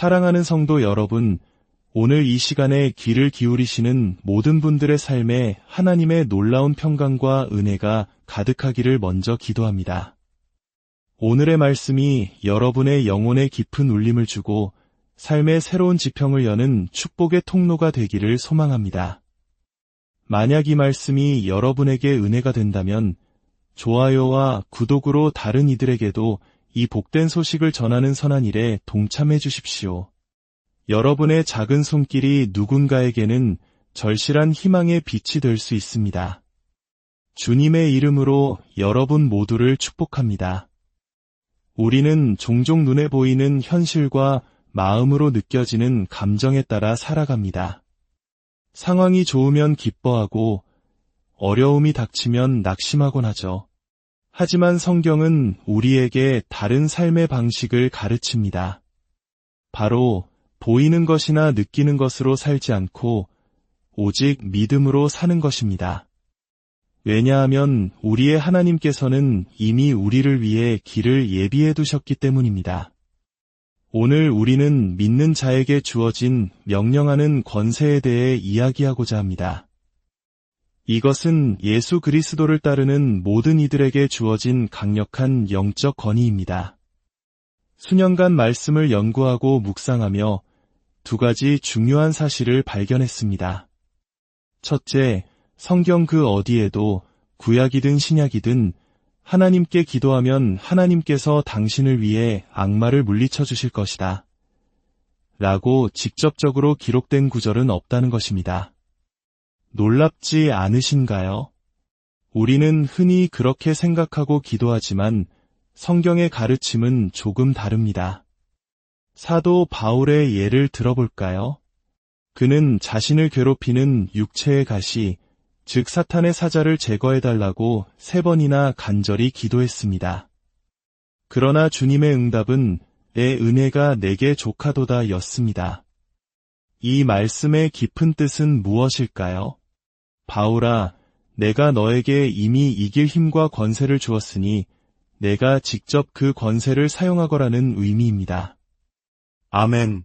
사랑하는 성도 여러분, 오늘 이 시간에 귀를 기울이시는 모든 분들의 삶에 하나님의 놀라운 평강과 은혜가 가득하기를 먼저 기도합니다. 오늘의 말씀이 여러분의 영혼에 깊은 울림을 주고 삶의 새로운 지평을 여는 축복의 통로가 되기를 소망합니다. 만약 이 말씀이 여러분에게 은혜가 된다면 좋아요와 구독으로 다른 이들에게도 이 복된 소식을 전하는 선한 일에 동참해 주십시오. 여러분의 작은 손길이 누군가에게는 절실한 희망의 빛이 될 수 있습니다. 주님의 이름으로 여러분 모두를 축복합니다. 우리는 종종 눈에 보이는 현실과 마음으로 느껴지는 감정에 따라 살아갑니다. 상황이 좋으면 기뻐하고 어려움이 닥치면 낙심하곤 하죠. 하지만 성경은 우리에게 다른 삶의 방식을 가르칩니다. 바로 보이는 것이나 느끼는 것으로 살지 않고 오직 믿음으로 사는 것입니다. 왜냐하면 우리의 하나님께서는 이미 우리를 위해 길을 예비해 두셨기 때문입니다. 오늘 우리는 믿는 자에게 주어진 명령하는 권세에 대해 이야기하고자 합니다. 이것은 예수 그리스도를 따르는 모든 이들에게 주어진 강력한 영적 권위입니다. 수년간 말씀을 연구하고 묵상하며 두 가지 중요한 사실을 발견했습니다. 첫째, 성경 그 어디에도 구약이든 신약이든 하나님께 기도하면 하나님께서 당신을 위해 악마를 물리쳐 주실 것이다 라고 직접적으로 기록된 구절은 없다는 것입니다. 놀랍지 않으신가요? 우리는 흔히 그렇게 생각하고 기도하지만 성경의 가르침은 조금 다릅니다. 사도 바울의 예를 들어볼까요? 그는 자신을 괴롭히는 육체의 가시, 즉 사탄의 사자를 제거해달라고 3번이나 간절히 기도했습니다. 그러나 주님의 응답은 내 은혜가 내게 족하도다 였습니다. 이 말씀의 깊은 뜻은 무엇일까요? 바울아, 내가 너에게 이미 이길 힘과 권세를 주었으니 내가 직접 그 권세를 사용하거라는 의미입니다. 아멘.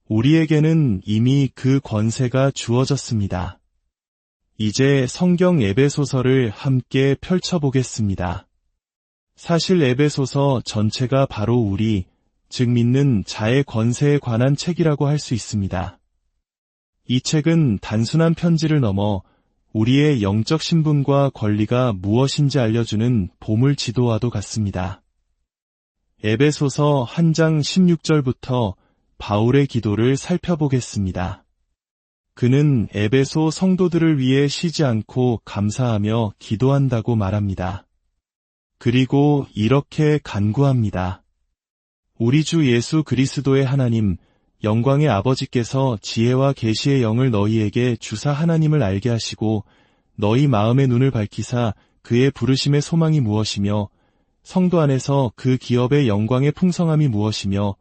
우리에게는 이미 그 권세가 주어졌습니다. 이제 성경 에베소서를 함께 펼쳐보겠습니다. 사실 에베소서 전체가 바로 우리, 즉 믿는 자의 권세에 관한 책이라고 할 수 있습니다. 이 책은 단순한 편지를 넘어 우리의 영적 신분과 권리가 무엇인지 알려주는 보물 지도와도 같습니다. 에베소서 1장 16절부터 바울의 기도를 살펴보겠습니다. 그는 에베소 성도들을 위해 쉬지 않고 감사하며 기도한다고 말합니다. 그리고 이렇게 간구합니다. 우리 주 예수 그리스도의 하나님, 영광의 아버지께서 지혜와 계시의 영을 너희에게 주사 하나님을 알게 하시고 너희 마음의 눈을 밝히사 그의 부르심의 소망이 무엇이며 성도 안에서 그 기업의 영광의 풍성함이 무엇이며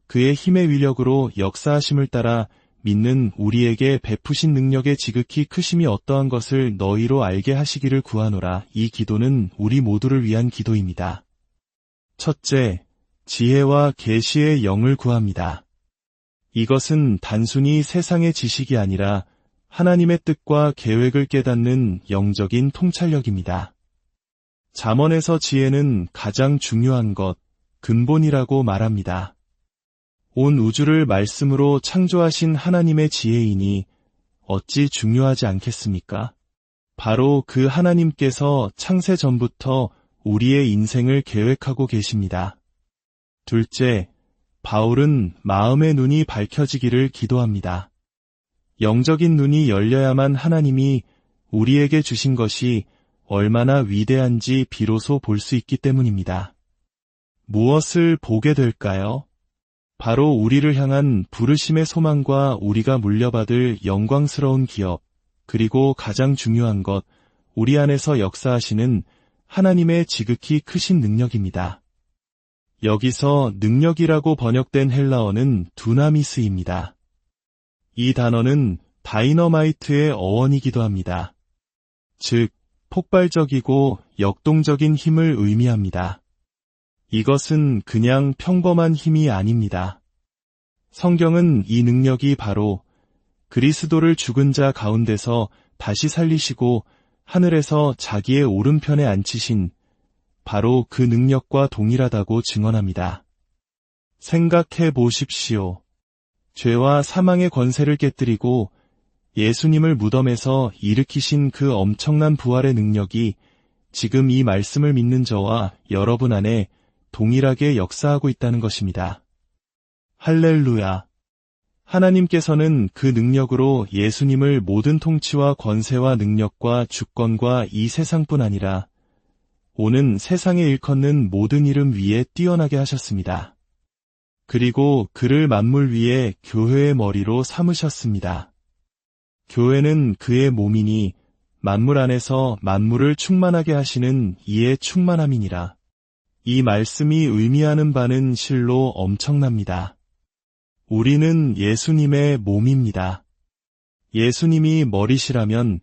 그의 힘의 위력으로 역사하심을 따라 믿는 우리에게 베푸신 능력의 지극히 크심이 어떠한 것을 너희로 알게 하시기를 구하노라. 이 기도는 우리 모두를 위한 기도입니다. 첫째, 지혜와 계시의 영을 구합니다. 이것은 단순히 세상의 지식이 아니라 하나님의 뜻과 계획을 깨닫는 영적인 통찰력입니다. 잠언에서 지혜는 가장 중요한 것, 근본이라고 말합니다. 온 우주를 말씀으로 창조하신 하나님의 지혜이니 어찌 중요하지 않겠습니까? 바로 그 하나님께서 창세 전부터 우리의 인생을 계획하고 계십니다. 둘째, 바울은 마음의 눈이 밝혀지기를 기도합니다. 영적인 눈이 열려야만 하나님이 우리에게 주신 것이 얼마나 위대한지 비로소 볼 수 있기 때문입니다. 무엇을 보게 될까요? 바로 우리를 향한 부르심의 소망과 우리가 물려받을 영광스러운 기업, 그리고 가장 중요한 것, 우리 안에서 역사하시는 하나님의 지극히 크신 능력입니다. 여기서 능력이라고 번역된 헬라어는 두나미스입니다. 이 단어는 다이너마이트의 어원이기도 합니다. 즉, 폭발적이고 역동적인 힘을 의미합니다. 이것은 그냥 평범한 힘이 아닙니다. 성경은 이 능력이 바로 그리스도를 죽은 자 가운데서 다시 살리시고 하늘에서 자기의 오른편에 앉히신 바로 그 능력과 동일하다고 증언합니다. 생각해 보십시오. 죄와 사망의 권세를 깨뜨리고 예수님을 무덤에서 일으키신 그 엄청난 부활의 능력이 지금 이 말씀을 믿는 저와 여러분 안에 동일하게 역사하고 있다는 것입니다. 할렐루야! 하나님께서는 그 능력으로 예수님을 모든 통치와 권세와 능력과 주권과 이 세상뿐 아니라 오는 세상에 일컫는 모든 이름 위에 뛰어나게 하셨습니다. 그리고 그를 만물 위에 교회의 머리로 삼으셨습니다. 교회는 그의 몸이니 만물 안에서 만물을 충만하게 하시는 이의 충만함이니라. 이 말씀이 의미하는 바는 실로 엄청납니다. 우리는 예수님의 몸입니다. 예수님이 머리시라면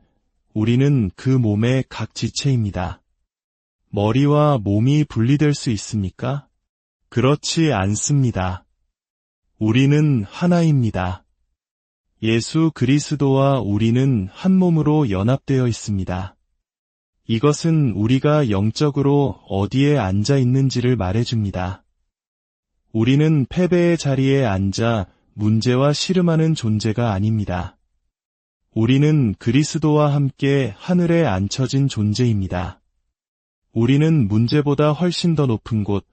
우리는 그 몸의 각 지체입니다. 머리와 몸이 분리될 수 있습니까? 그렇지 않습니다. 우리는 하나입니다. 예수 그리스도와 우리는 한 몸으로 연합되어 있습니다. 이것은 우리가 영적으로 어디에 앉아 있는지를 말해줍니다. 우리는 패배의 자리에 앉아 문제와 씨름하는 존재가 아닙니다. 우리는 그리스도와 함께 하늘에 앉혀진 존재입니다. 우리는 문제보다 훨씬 더 높은 곳,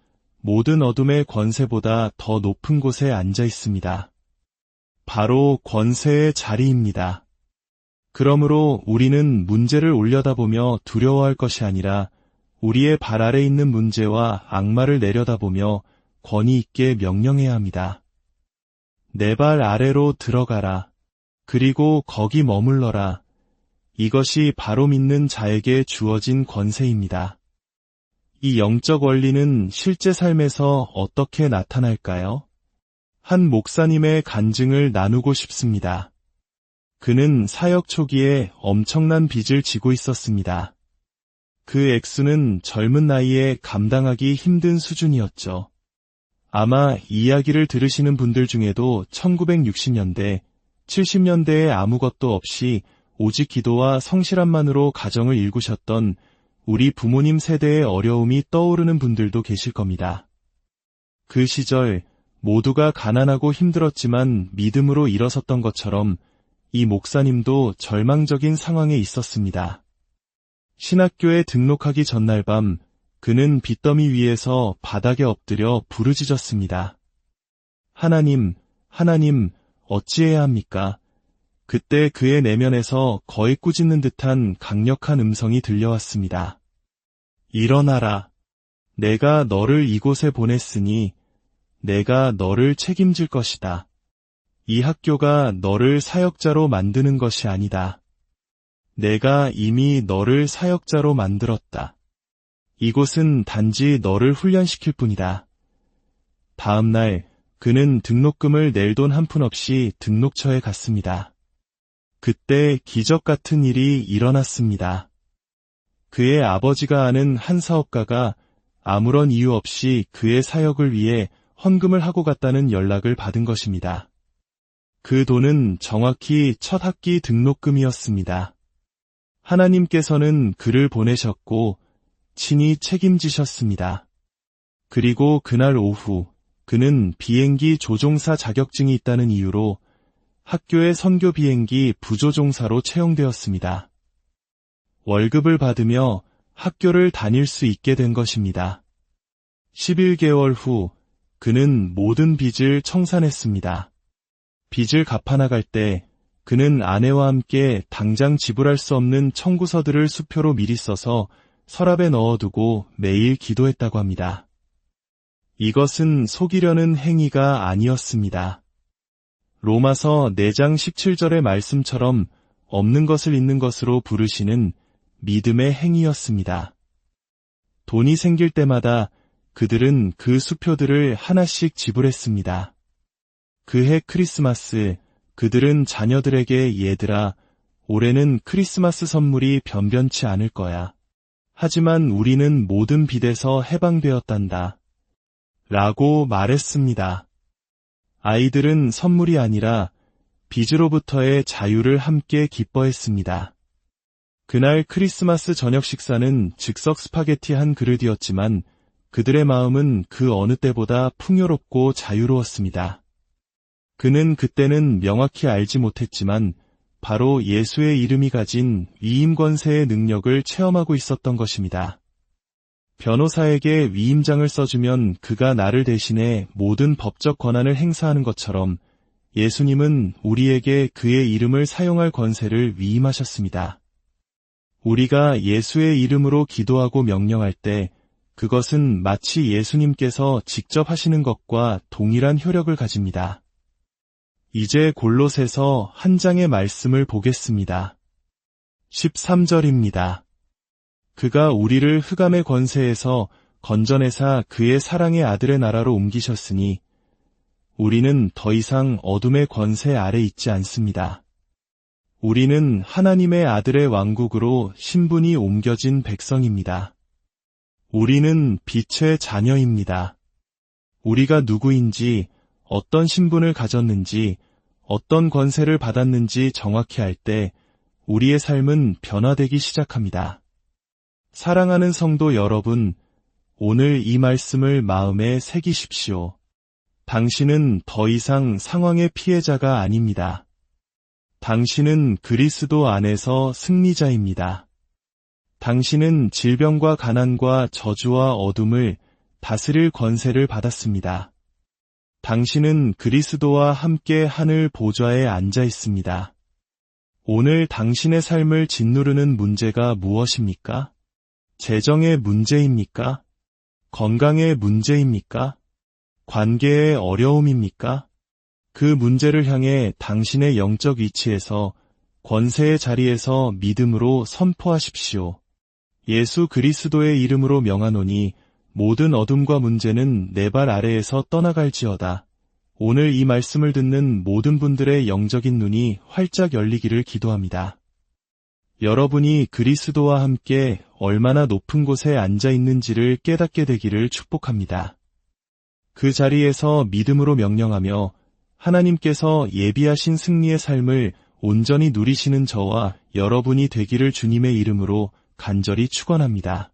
모든 어둠의 권세보다 더 높은 곳에 앉아 있습니다. 바로 권세의 자리입니다. 그러므로 우리는 문제를 올려다보며 두려워할 것이 아니라 우리의 발 아래 있는 문제와 악마를 내려다보며 권위 있게 명령해야 합니다. 내 발 아래로 들어가라. 그리고 거기 머물러라. 이것이 바로 믿는 자에게 주어진 권세입니다. 이 영적 원리는 실제 삶에서 어떻게 나타날까요? 한 목사님의 간증을 나누고 싶습니다. 그는 사역 초기에 엄청난 빚을 지고 있었습니다. 그 액수는 젊은 나이에 감당하기 힘든 수준이었죠. 아마 이야기를 들으시는 분들 중에도 1960년대, 70년대에 아무것도 없이 오직 기도와 성실함만으로 가정을 일구셨던 우리 부모님 세대의 어려움이 떠오르는 분들도 계실 겁니다. 그 시절 모두가 가난하고 힘들었지만 믿음으로 일어섰던 것처럼 이 목사님도 절망적인 상황에 있었습니다. 신학교에 등록하기 전날 밤 그는 빚더미 위에서 바닥에 엎드려 부르짖었습니다. 하나님, 하나님, 어찌해야 합니까? 그때 그의 내면에서 거의 꾸짖는 듯한 강력한 음성이 들려왔습니다. 일어나라. 내가 너를 이곳에 보냈으니 내가 너를 책임질 것이다. 이 학교가 너를 사역자로 만드는 것이 아니다. 내가 이미 너를 사역자로 만들었다. 이곳은 단지 너를 훈련시킬 뿐이다. 다음 날 그는 등록금을 낼 돈 한 푼 없이 등록처에 갔습니다. 그때 기적 같은 일이 일어났습니다. 그의 아버지가 아는 한 사업가가 아무런 이유 없이 그의 사역을 위해 헌금을 하고 갔다는 연락을 받은 것입니다. 그 돈은 정확히 첫 학기 등록금이었습니다. 하나님께서는 그를 보내셨고 친히 책임지셨습니다. 그리고 그날 오후 그는 비행기 조종사 자격증이 있다는 이유로 학교의 선교 비행기 부조종사로 채용되었습니다. 월급을 받으며 학교를 다닐 수 있게 된 것입니다. 11개월 후 그는 모든 빚을 청산했습니다. 빚을 갚아나갈 때 그는 아내와 함께 당장 지불할 수 없는 청구서들을 수표로 미리 써서 서랍에 넣어두고 매일 기도했다고 합니다. 이것은 속이려는 행위가 아니었습니다. 로마서 4장 17절의 말씀처럼 없는 것을 있는 것으로 부르시는 믿음의 행위였습니다. 돈이 생길 때마다 그들은 그 수표들을 하나씩 지불했습니다. 그해 크리스마스 그들은 자녀들에게 얘들아, 올해는 크리스마스 선물이 변변치 않을 거야. 하지만 우리는 모든 빚에서 해방되었단다. 라고 말했습니다. 아이들은 선물이 아니라 빚으로부터의 자유를 함께 기뻐했습니다. 그날 크리스마스 저녁 식사는 즉석 스파게티 한 그릇이었지만 그들의 마음은 그 어느 때보다 풍요롭고 자유로웠습니다. 그는 그때는 명확히 알지 못했지만 바로 예수의 이름이 가진 위임 권세의 능력을 체험하고 있었던 것입니다. 변호사에게 위임장을 써주면 그가 나를 대신해 모든 법적 권한을 행사하는 것처럼 예수님은 우리에게 그의 이름을 사용할 권세를 위임하셨습니다. 우리가 예수의 이름으로 기도하고 명령할 때 그것은 마치 예수님께서 직접 하시는 것과 동일한 효력을 가집니다. 이제 골로새서 한 장의 말씀을 보겠습니다. 13절입니다. 그가 우리를 흑암의 권세에서 건져내사 그의 사랑의 아들의 나라로 옮기셨으니 우리는 더 이상 어둠의 권세 아래 있지 않습니다. 우리는 하나님의 아들의 왕국으로 신분이 옮겨진 백성입니다. 우리는 빛의 자녀입니다. 우리가 누구인지, 어떤 신분을 가졌는지, 어떤 권세를 받았는지 정확히 알 때 우리의 삶은 변화되기 시작합니다. 사랑하는 성도 여러분, 오늘 이 말씀을 마음에 새기십시오. 당신은 더 이상 상황의 피해자가 아닙니다. 당신은 그리스도 안에서 승리자입니다. 당신은 질병과 가난과 저주와 어둠을 다스릴 권세를 받았습니다. 당신은 그리스도와 함께 하늘 보좌에 앉아 있습니다. 오늘 당신의 삶을 짓누르는 문제가 무엇입니까? 재정의 문제입니까? 건강의 문제입니까? 관계의 어려움입니까? 그 문제를 향해 당신의 영적 위치에서 권세의 자리에서 믿음으로 선포하십시오. 예수 그리스도의 이름으로 명하노니 모든 어둠과 문제는 내 발 아래에서 떠나갈지어다. 오늘 이 말씀을 듣는 모든 분들의 영적인 눈이 활짝 열리기를 기도합니다. 여러분이 그리스도와 함께 얼마나 높은 곳에 앉아 있는지를 깨닫게 되기를 축복합니다. 그 자리에서 믿음으로 명령하며 하나님께서 예비하신 승리의 삶을 온전히 누리시는 저와 여러분이 되기를 주님의 이름으로 간절히 축원합니다.